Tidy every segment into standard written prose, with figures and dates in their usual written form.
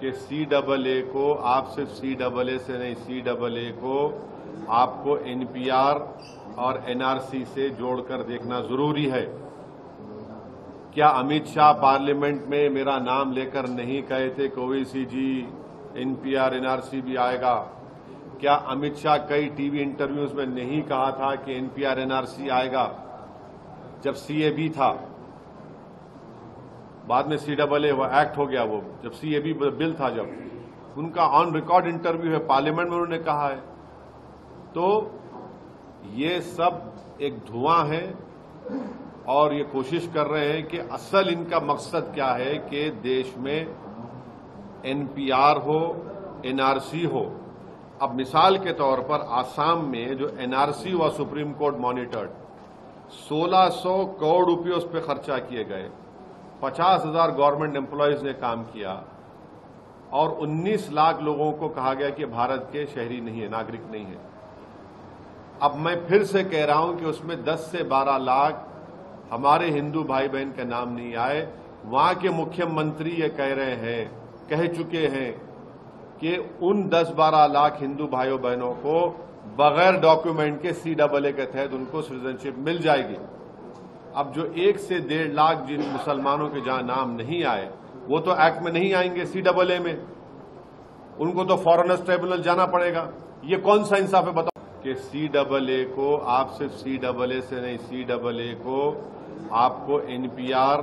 कि CAA को आप सिर्फ CAA से नहीं, CAA को आपको NPR और NRC से जोड़कर देखना जरूरी है। क्या अमित शाह पार्लियामेंट में मेरा नाम लेकर नहीं कहे थे कि ओवैसी जी NPR NRC भी आएगा? क्या अमित शाह कई टीवी इंटरव्यूज में नहीं कहा था कि NPR NRC आएगा? जब CAB था, बाद में CAA वो एक्ट हो गया, वो जब CAB बिल था, जब उनका ऑन रिकॉर्ड इंटरव्यू है, पार्लियामेंट में उन्होंने कहा है। तो ये सब एक धुआं है और ये कोशिश कर रहे हैं कि असल इनका मकसद क्या है कि देश में NPR हो, NRC हो। अब मिसाल के तौर पर आसाम में जो NRC हुआ, सुप्रीम कोर्ट मॉनिटर्ड, 1600 करोड़ रुपए उस पर खर्चा किए गए, 50,000 गवर्नमेंट एम्प्लॉयज ने काम किया और 19 लाख लोगों को कहा गया कि भारत के शहरी नहीं है, नागरिक नहीं है। अब मैं फिर से कह रहा हूं कि उसमें 10 से 12 लाख हमारे हिंदू भाई बहन के नाम नहीं आए। वहां के मुख्यमंत्री ये कह चुके हैं कि उन 10-12 लाख हिंदू भाइयों बहनों को बगैर डॉक्यूमेंट के CAA के तहत उनको सिटीजनशिप मिल जाएगी। अब जो 1 से 1.5 लाख जिन मुसलमानों के जहां नाम नहीं आए, वो तो एक्ट में नहीं आएंगे, CAA में, उनको तो फॉरेनर्स ट्रिब्यूनल जाना पड़ेगा। ये कौन सा इंसाफ है बताओ? कि CAA को आप सिर्फ CAA से नहीं, CAA को आपको NPR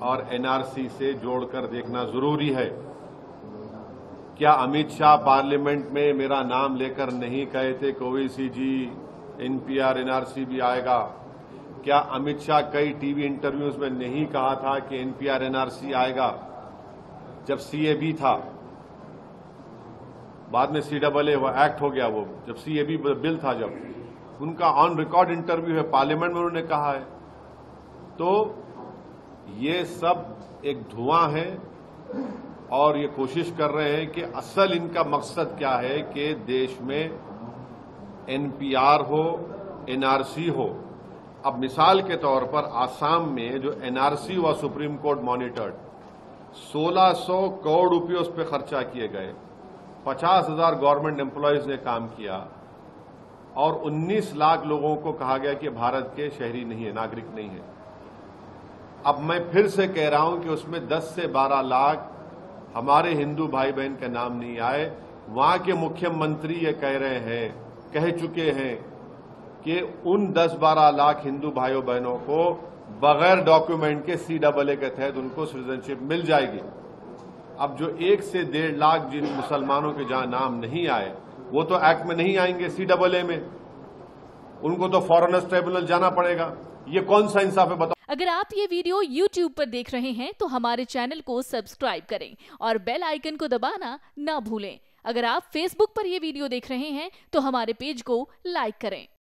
और NRC से जोड़कर देखना जरूरी है। क्या अमित शाह पार्लियामेंट में मेरा नाम लेकर नहीं कहे थे कि ओवैसी जी NPR NRC भी आएगा? क्या अमित शाह कई टीवी इंटरव्यूज में नहीं कहा था कि NPR NRC आएगा? जब CAB था, बाद में CAA वो एक्ट हो गया, वो जब CAB बिल था, जब उनका ऑन रिकॉर्ड इंटरव्यू है, पार्लियामेंट में उन्होंने कहा है। तो ये सब एक धुआं है और ये कोशिश कर रहे हैं कि असल इनका मकसद क्या है कि देश में NPR हो, NRC हो। अब मिसाल के तौर पर आसाम में जो NRC हुआ, सुप्रीम कोर्ट मॉनिटर्ड, 1600 करोड़ रुपए उस पर खर्चा किए गए, 50,000 गवर्नमेंट एम्प्लॉयज ने काम किया और 19 लाख लोगों को कहा गया कि भारत के शहरी नहीं है, नागरिक नहीं है। अब मैं फिर से कह रहा हूं कि उसमें 10 से 12 लाख हमारे हिंदू भाई बहन के नाम नहीं आए। वहां के मुख्यमंत्री ये कह चुके हैं कि उन 10-12 लाख हिंदू भाइयों बहनों को बगैर डॉक्यूमेंट के CAA के तहत उनको सिटीजनशिप मिल जाएगी। अब जो 1 से 1.5 लाख जिन मुसलमानों के जहां नाम नहीं आए, वो तो एक्ट में नहीं आएंगे, CAA में, उनको तो फॉरेनर्स ट्रिब्यूनल जाना पड़ेगा। ये कौन सा इंसाफ है बताओ? अगर आप ये वीडियो YouTube पर देख रहे हैं तो हमारे चैनल को सब्सक्राइब करें और बेल आइकन को दबाना ना भूलें। अगर आप Facebook पर ये वीडियो देख रहे हैं तो हमारे पेज को लाइक करें।